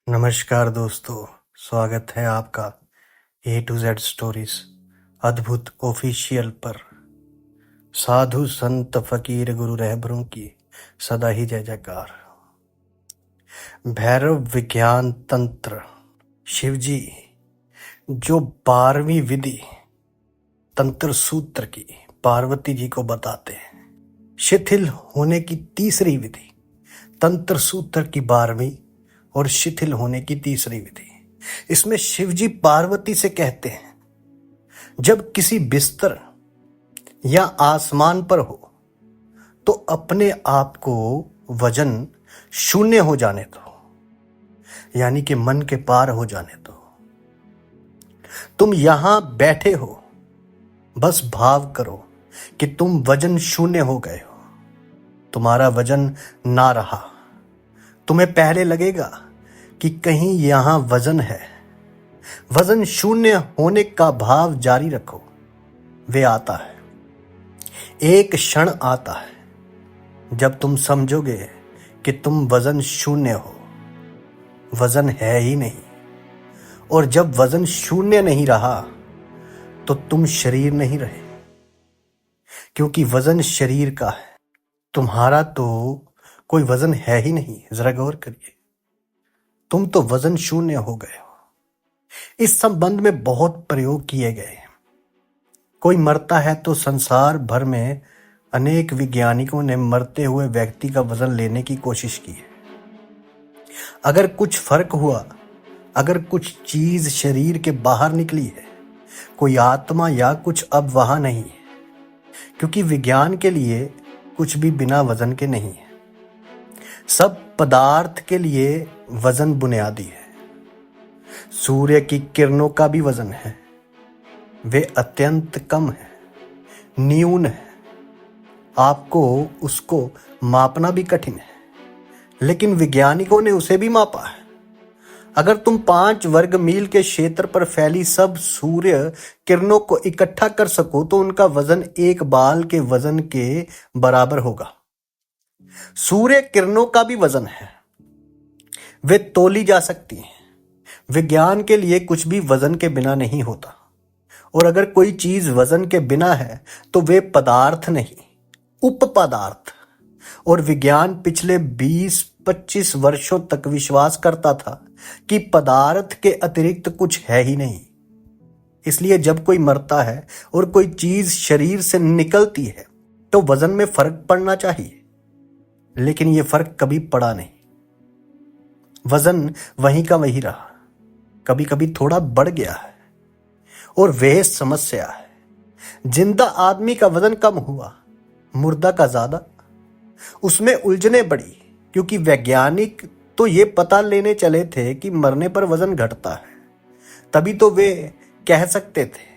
नमस्कार दोस्तों, स्वागत है आपका A to Z स्टोरीज अद्भुत ऑफिशियल पर। साधु संत फकीर गुरु रहबरों की सदा ही जय जयकार। भैरव विज्ञान तंत्र शिवजी जो 12वीं विधि तंत्र सूत्र की पार्वती जी को बताते हैं, शिथिल होने की तीसरी विधि तंत्र सूत्र की 12वीं और शिथिल होने की तीसरी विधि। इसमें शिवजी पार्वती से कहते हैं, जब किसी बिस्तर या आसमान पर हो तो अपने आप को वजन शून्य हो जाने दो, यानी कि मन के पार हो जाने दो। तुम यहां बैठे हो, बस भाव करो कि तुम वजन शून्य हो गए हो, तुम्हारा वजन ना रहा। तुम्हें पहले लगेगा कि कहीं यहां वजन है। वजन शून्य होने का भाव जारी रखो, वे आता है। एक क्षण आता है जब तुम समझोगे कि तुम वजन शून्य हो, वजन है ही नहीं। और जब वजन शून्य नहीं रहा तो तुम शरीर नहीं रहे, क्योंकि वजन शरीर का है, तुम्हारा तो कोई वजन है ही नहीं। जरा गौर करिए, तुम तो वजन शून्य हो गए हो। इस संबंध में बहुत प्रयोग किए गए। कोई मरता है तो संसार भर में अनेक वैज्ञानिकों ने मरते हुए व्यक्ति का वजन लेने की कोशिश की है। अगर कुछ फर्क हुआ, अगर कुछ चीज शरीर के बाहर निकली है, कोई आत्मा या कुछ अब वहां नहीं है, क्योंकि विज्ञान के लिए कुछ भी बिना वजन के नहीं है। सब पदार्थ के लिए वजन बुनियादी है। सूर्य की किरणों का भी वजन है, वे अत्यंत कम है, न्यून है। आपको उसको मापना भी कठिन है, लेकिन वैज्ञानिकों ने उसे भी मापा है। अगर तुम 5 वर्ग मील के क्षेत्र पर फैली सब सूर्य किरणों को इकट्ठा कर सको तो उनका वजन एक बाल के वजन के बराबर होगा। सूर्य किरणों का भी वजन है, वे तोली जा सकती हैं। विज्ञान के लिए कुछ भी वजन के बिना नहीं होता, और अगर कोई चीज वजन के बिना है तो वे पदार्थ नहीं, उपपदार्थ। और विज्ञान पिछले 20-25 वर्षों तक विश्वास करता था कि पदार्थ के अतिरिक्त कुछ है ही नहीं। इसलिए जब कोई मरता है और कोई चीज शरीर से निकलती है तो वजन में फर्क पड़ना चाहिए, लेकिन यह फर्क कभी पड़ा नहीं। वजन वहीं का वही रहा, कभी कभी थोड़ा बढ़ गया है, और वह समस्या है। जिंदा आदमी का वजन कम हुआ, मुर्दा का ज्यादा। उसमें उलझने बढ़ी, क्योंकि वैज्ञानिक तो ये पता लेने चले थे कि मरने पर वजन घटता है। तभी तो वे कह सकते थे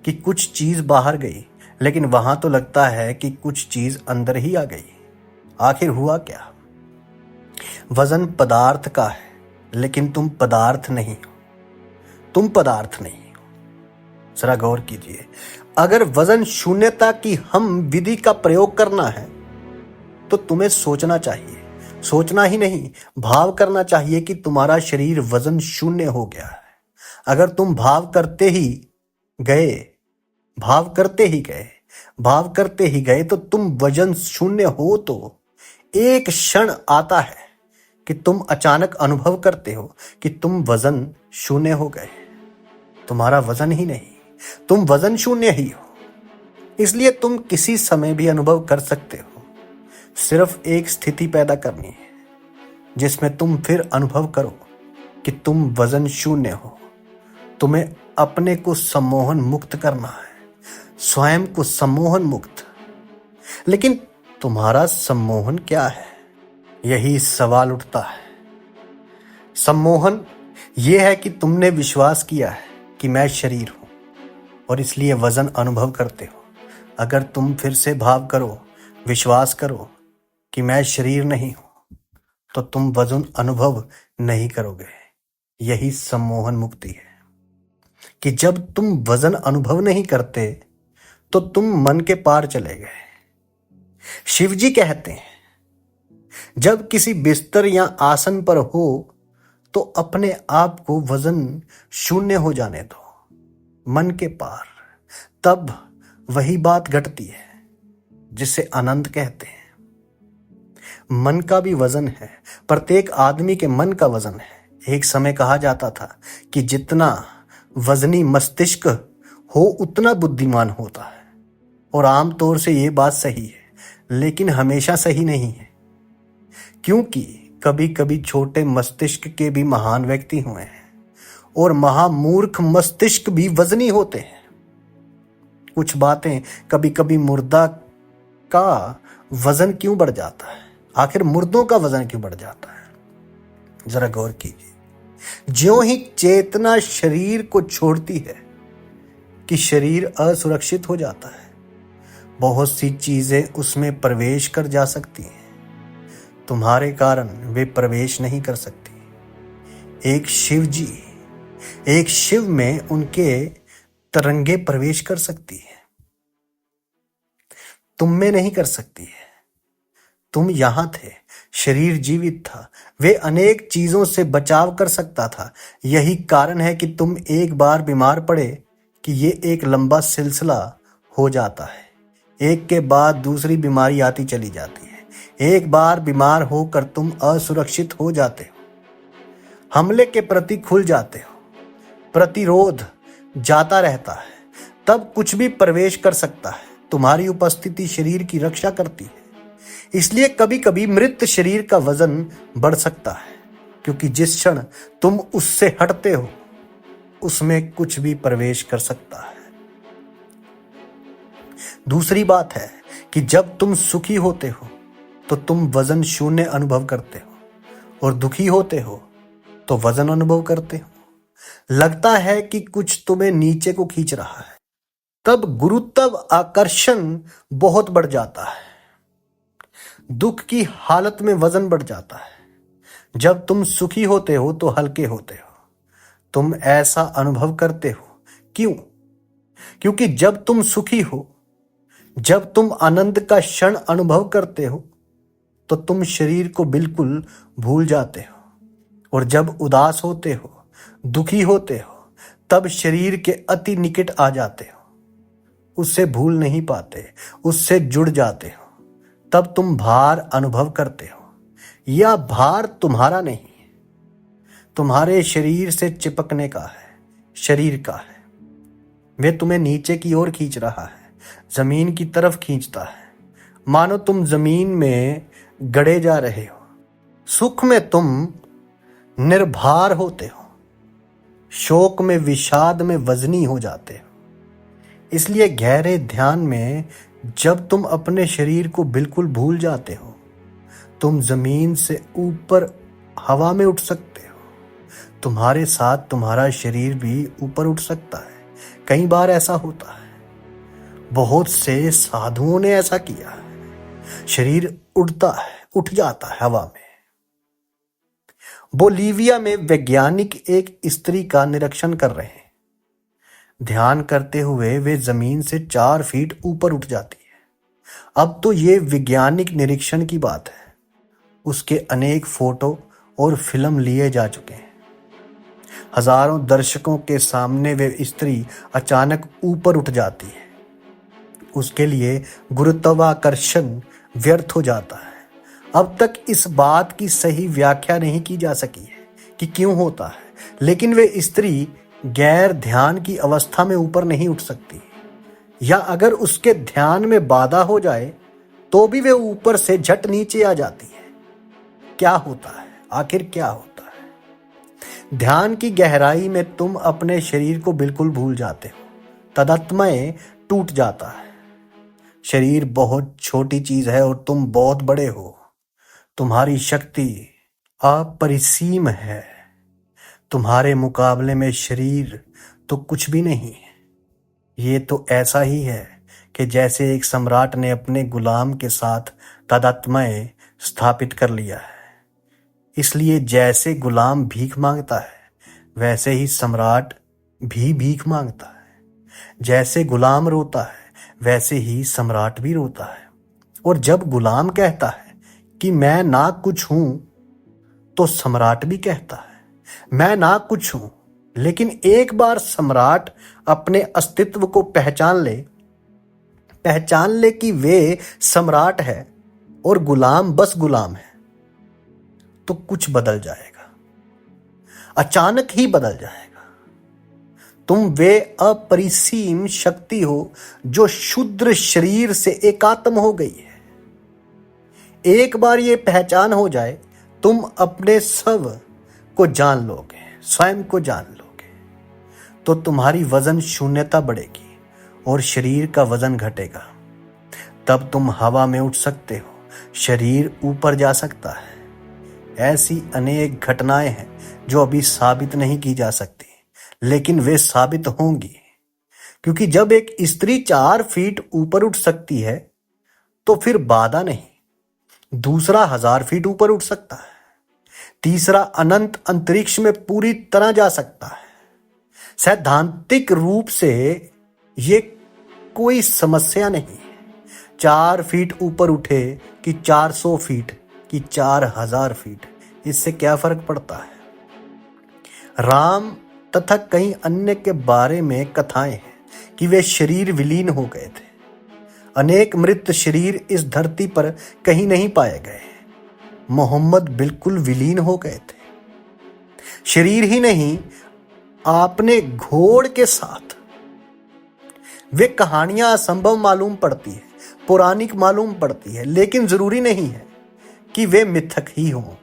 कि कुछ चीज बाहर गई, लेकिन वहां तो लगता है कि कुछ चीज अंदर ही आ गई। आखिर हुआ क्या? वजन पदार्थ का है, लेकिन तुम पदार्थ नहीं हो। तुम पदार्थ नहीं हो। जरा गौर कीजिए, अगर वजन शून्यता की हम विधि का प्रयोग करना है तो तुम्हें सोचना चाहिए, सोचना ही नहीं, भाव करना चाहिए कि तुम्हारा शरीर वजन शून्य हो गया है। अगर तुम भाव करते ही गए, भाव करते ही गए, भाव करते ही गए तो तुम वजन शून्य हो तो एक क्षण आता है कि तुम अचानक अनुभव करते हो कि तुम वजन शून्य हो गए। तुम्हारा वजन ही नहीं, तुम वजन शून्य ही हो। इसलिए तुम किसी समय भी अनुभव कर सकते हो। सिर्फ एक स्थिति पैदा करनी है जिसमें तुम फिर अनुभव करो कि तुम वजन शून्य हो। तुम्हें अपने को सम्मोहन मुक्त करना है, स्वयं को सम्मोहन मुक्त। लेकिन तुम्हारा सम्मोहन क्या है, यही सवाल उठता है। सम्मोहन यह है कि तुमने विश्वास किया है कि मैं शरीर हूं, और इसलिए वजन अनुभव करते हो। अगर तुम फिर से भाव करो, विश्वास करो कि मैं शरीर नहीं हूं, तो तुम वजन अनुभव नहीं करोगे। यही सम्मोहन मुक्ति है, कि जब तुम वजन अनुभव नहीं करते तो तुम मन के पार चले गए। शिवजी कहते हैं, जब किसी बिस्तर या आसन पर हो तो अपने आप को वजन शून्य हो जाने दो मन के पार। तब वही बात घटती है जिसे आनंद कहते हैं। मन का भी वजन है, प्रत्येक आदमी के मन का वजन है। एक समय कहा जाता था कि जितना वजनी मस्तिष्क हो उतना बुद्धिमान होता है, और आमतौर से ये बात सही है, लेकिन हमेशा सही नहीं है, क्योंकि कभी कभी छोटे मस्तिष्क के भी महान व्यक्ति हुए हैं और महामूर्ख मस्तिष्क भी वजनी होते हैं। कुछ बातें कभी कभी मुर्दा का वजन क्यों बढ़ जाता है? आखिर मुर्दों का वजन क्यों बढ़ जाता है? जरा गौर कीजिए। ज्यों ही चेतना शरीर को छोड़ती है कि शरीर असुरक्षित हो जाता है। बहुत सी चीजें उसमें प्रवेश कर जा सकती हैं, तुम्हारे कारण वे प्रवेश नहीं कर सकती। एक शिव में उनके तरंगे प्रवेश कर सकती है, तुम में नहीं कर सकती है। तुम यहां थे, शरीर जीवित था, वे अनेक चीजों से बचाव कर सकता था। यही कारण है कि तुम एक बार बीमार पड़े कि ये एक लंबा सिलसिला हो जाता है। एक के बाद दूसरी बीमारी आती चली जाती है। एक बार बीमार होकर तुम असुरक्षित हो जाते हो, हमले के प्रति खुल जाते हो, प्रतिरोध जाता रहता है, तब कुछ भी प्रवेश कर सकता है। तुम्हारी उपस्थिति शरीर की रक्षा करती है। इसलिए कभी कभी मृत शरीर का वजन बढ़ सकता है, क्योंकि जिस क्षण तुम उससे हटते हो उसमें कुछ भी प्रवेश कर सकता है। दूसरी बात है कि जब तुम सुखी होते हो तो तुम वजन शून्य अनुभव करते हो, और दुखी होते हो तो वजन अनुभव करते हो। लगता है कि कुछ तुम्हें नीचे को खींच रहा है, तब गुरुत्व आकर्षण बहुत बढ़ जाता है। दुख की हालत में वजन बढ़ जाता है। जब तुम सुखी होते हो तो हल्के होते हो। तुम ऐसा अनुभव करते हो। क्यों? क्योंकि जब तुम सुखी हो, जब तुम आनंद का क्षण अनुभव करते हो, तो तुम शरीर को बिल्कुल भूल जाते हो, और जब उदास होते हो, दुखी होते हो, तब शरीर के अति निकट आ जाते हो, उससे भूल नहीं पाते, उससे जुड़ जाते हो। तब तुम भार अनुभव करते हो। यह भार तुम्हारा नहीं है, तुम्हारे शरीर से चिपकने का है, शरीर का है। वे तुम्हें नीचे की ओर खींच रहा है, जमीन की तरफ खींचता है, मानो तुम जमीन में गड़े जा रहे हो। सुख में तुम निर्भर होते हो, शोक में, विषाद में वजनी हो जाते हो। इसलिए गहरे ध्यान में जब तुम अपने शरीर को बिल्कुल भूल जाते हो, तुम जमीन से ऊपर हवा में उठ सकते हो। तुम्हारे साथ तुम्हारा शरीर भी ऊपर उठ सकता है। कई बार ऐसा होता है, बहुत से साधुओं ने ऐसा किया है। शरीर उड़ता है, उठ जाता है हवा में। बोलीविया में वैज्ञानिक एक स्त्री का निरीक्षण कर रहे हैं। ध्यान करते हुए वे जमीन से 4 फीट ऊपर उठ जाती है। अब तो ये वैज्ञानिक निरीक्षण की बात है। उसके अनेक फोटो और फिल्म लिए जा चुके हैं। हजारों दर्शकों के सामने वे स्त्री अचानक ऊपर उठ जाती है। उसके लिए गुरुत्वाकर्षण व्यर्थ हो जाता है। अब तक इस बात की सही व्याख्या नहीं की जा सकी है कि क्यों होता है, लेकिन वे स्त्री गैर ध्यान की अवस्था में ऊपर नहीं उठ सकती, या अगर उसके ध्यान में बाधा हो जाए तो भी वे ऊपर से झट नीचे आ जाती है। क्या होता है? आखिर क्या होता है? ध्यान की गहराई में तुम अपने शरीर को बिल्कुल भूल जाते हो। तदात्मय टूट जाता है। शरीर बहुत छोटी चीज है और तुम बहुत बड़े हो। तुम्हारी शक्ति अपरिसीम है। तुम्हारे मुकाबले में शरीर तो कुछ भी नहीं है। ये तो ऐसा ही है कि जैसे एक सम्राट ने अपने गुलाम के साथ तादात्म्य स्थापित कर लिया है। इसलिए जैसे गुलाम भीख मांगता है, वैसे ही सम्राट भी भीख मांगता है। जैसे गुलाम रोता है, वैसे ही सम्राट भी रोता है। और जब गुलाम कहता है कि मैं ना कुछ हूं, तो सम्राट भी कहता है मैं ना कुछ हूं, लेकिन एक बार सम्राट अपने अस्तित्व को पहचान ले कि वे सम्राट है और गुलाम बस गुलाम है, तो कुछ बदल जाएगा, अचानक ही बदल जाएगा। तुम वे अपरिसीम शक्ति हो जो क्षुद्र शरीर से एकात्म हो गई है। एक बार ये पहचान हो जाए, तुम अपने स्व को जान लोगे, स्वयं को जान लोगे, तो तुम्हारी वजन शून्यता बढ़ेगी और शरीर का वजन घटेगा। तब तुम हवा में उठ सकते हो, शरीर ऊपर जा सकता है। ऐसी अनेक घटनाएं हैं जो अभी साबित नहीं की जा सकती, लेकिन वे साबित होंगी, क्योंकि जब एक स्त्री 4 फीट ऊपर उठ सकती है तो फिर बाधा नहीं, दूसरा 1000 फीट ऊपर उठ सकता है, तीसरा अनंत अंतरिक्ष में पूरी तरह जा सकता है। सैद्धांतिक रूप से ये कोई समस्या नहीं है। 4 फीट ऊपर उठे कि 400 फीट कि 4000 फीट, इससे क्या फर्क पड़ता है। राम तथा कई अन्य के बारे में कथाएं हैं कि वे शरीर विलीन हो गए थे। अनेक मृत शरीर इस धरती पर कहीं नहीं पाए गए। मोहम्मद बिल्कुल विलीन हो गए थे। शरीर ही नहीं, आपने घोड़ के साथ। वे कहानियां असंभव मालूम पड़ती है, पौराणिक मालूम पड़ती है, लेकिन जरूरी नहीं है कि वे मिथक ही हों।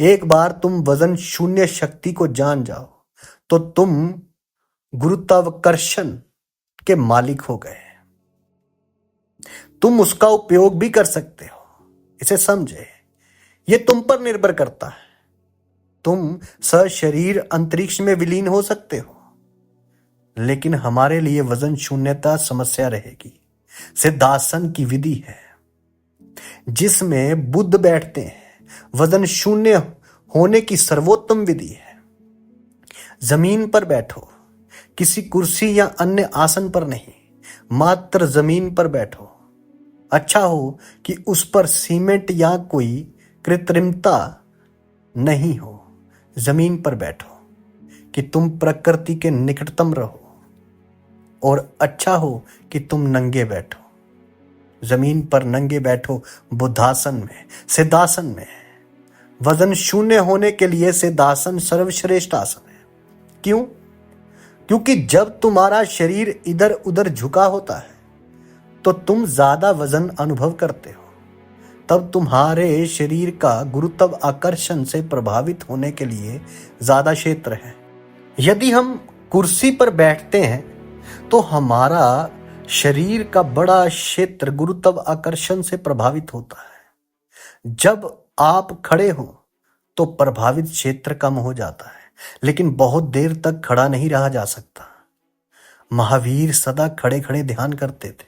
एक बार तुम वजन शून्य शक्ति को जान जाओ तो तुम गुरुत्वाकर्षण के मालिक हो गए। तुम उसका उपयोग भी कर सकते हो, इसे समझे। यह तुम पर निर्भर करता है। तुम सशरीर अंतरिक्ष में विलीन हो सकते हो, लेकिन हमारे लिए वजन शून्यता समस्या रहेगी। सिद्धासन की विधि है जिसमें बुद्ध बैठते हैं, वजन शून्य होने की सर्वोत्तम विधि है। जमीन पर बैठो, किसी कुर्सी या अन्य आसन पर नहीं, मात्र जमीन पर बैठो। अच्छा हो कि उस पर सीमेंट या कोई कृत्रिमता नहीं हो। जमीन पर बैठो कि तुम प्रकृति के निकटतम रहो, और अच्छा हो कि तुम नंगे बैठो। जमीन पर नंगे बैठो, बुद्धासन में, सिद्धासन में। वजन शून्य होने के लिए सिद्धासन सर्वश्रेष्ठ आसन है। क्यों? क्योंकि जब तुम्हारा शरीर इधर उधर झुका होता है तो तुम ज्यादा वजन अनुभव करते हो। तब तुम्हारे शरीर का गुरुत्व आकर्षण से प्रभावित होने के लिए ज्यादा क्षेत्र है। यदि हम कुर्सी पर बैठते हैं तो हमारा शरीर का बड़ा क्षेत्र गुरुत्व आकर्षण से प्रभावित होता है। जब आप खड़े हो तो प्रभावित क्षेत्र कम हो जाता है, लेकिन बहुत देर तक खड़ा नहीं रहा जा सकता। महावीर सदा खड़े खड़े ध्यान करते थे,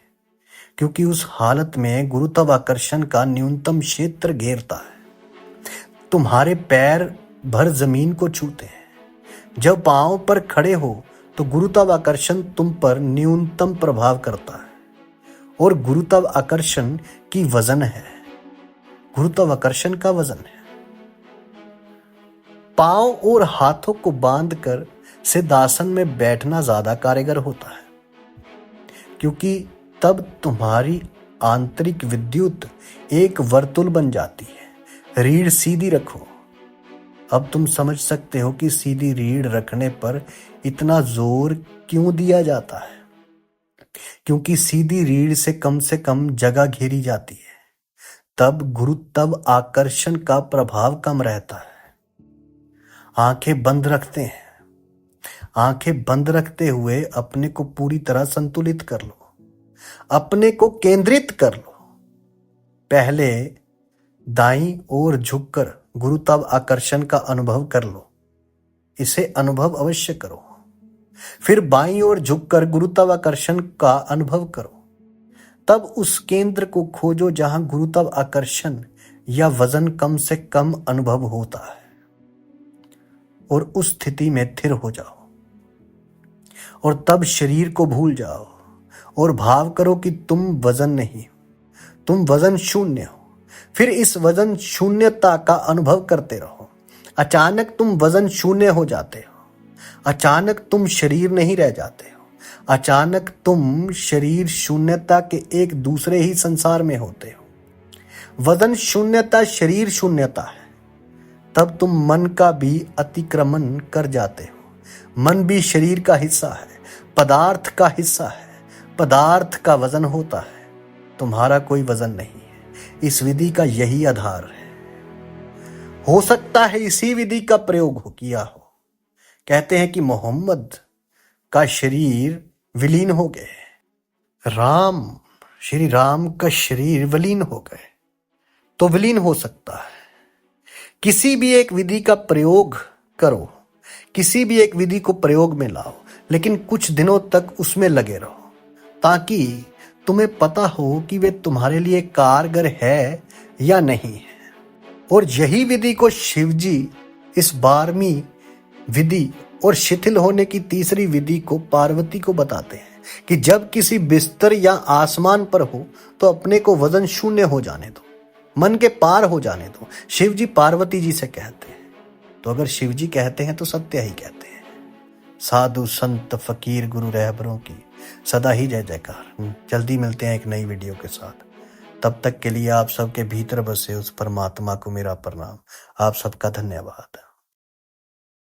क्योंकि उस हालत में गुरुत्वाकर्षण का न्यूनतम क्षेत्र घेरता है। तुम्हारे पैर भर जमीन को छूते हैं। जब पांव पर खड़े हो तो गुरुत्वाकर्षण तुम पर न्यूनतम प्रभाव करता है, और गुरुत्वाकर्षण की वजन है, गुरुत्वाकर्षण का वजन है। पांव और हाथों को बांधकर सिद्धासन में बैठना ज्यादा कारगर होता है, क्योंकि तब तुम्हारी आंतरिक विद्युत एक वर्तुल बन जाती है। रीढ़ सीधी रखो। अब तुम समझ सकते हो कि सीधी रीढ़ रखने पर इतना जोर क्यों दिया जाता है। क्योंकि सीधी रीढ़ से कम जगह घेरी जाती है, तब गुरुत्व आकर्षण का प्रभाव कम रहता है। आंखें बंद रखते हैं। आंखें बंद रखते हुए अपने को पूरी तरह संतुलित कर लो, अपने को केंद्रित कर लो। पहले दाईं ओर झुककर गुरुत्व आकर्षण का अनुभव कर लो, इसे अनुभव अवश्य करो। फिर बाईं ओर झुककर गुरुत्वाकर्षण का अनुभव करो। तब उस केंद्र को खोजो जहां गुरुत्व आकर्षण या वजन कम से कम अनुभव होता है, और उस स्थिति में स्थिर हो जाओ। और तब शरीर को भूल जाओ और भाव करो कि तुम वजन नहीं हो, तुम वजन शून्य हो। फिर इस वजन शून्यता का अनुभव करते रहो। अचानक तुम वजन शून्य हो जाते हो। अचानक तुम शरीर नहीं रह जाते हो। अचानक तुम शरीर शून्यता के एक दूसरे ही संसार में होते हो। वजन शून्यता शरीर शून्यता है। तब तुम मन का भी अतिक्रमण कर जाते हो। मन भी शरीर का हिस्सा है, पदार्थ का हिस्सा है। पदार्थ का वजन होता है, तुम्हारा कोई वजन नहीं है। इस विधि का यही आधार है। हो सकता है इसी विधि का प्रयोग किया हो। कहते हैं कि मोहम्मद का शरीर विलीन हो गए, श्री राम का शरीर विलीन हो गए, तो विलीन हो सकता है। किसी भी एक विधि का प्रयोग करो, किसी भी एक विधि को प्रयोग में लाओ, लेकिन कुछ दिनों तक उसमें लगे रहो, ताकि तुम्हें पता हो कि वे तुम्हारे लिए कारगर है या नहीं है। और यही विधि को शिवजी इस 12वीं विधि और शिथिल होने की तीसरी विधि को पार्वती को बताते हैं कि जब किसी बिस्तर या आसमान पर हो तो अपने को वजन शून्य हो जाने दो, मन के पार हो जाने दो। शिवजी पार्वती जी से कहते हैं, तो अगर शिवजी कहते हैं तो सत्य ही कहते हैं। साधु संत फकीर गुरु रहबरों की सदा ही जय जयकार। जल्दी मिलते हैं एक नई वीडियो के साथ। तब तक के लिए आप सबके भीतर बसे उस परमात्मा को मेरा प्रणाम। आप सबका धन्यवाद।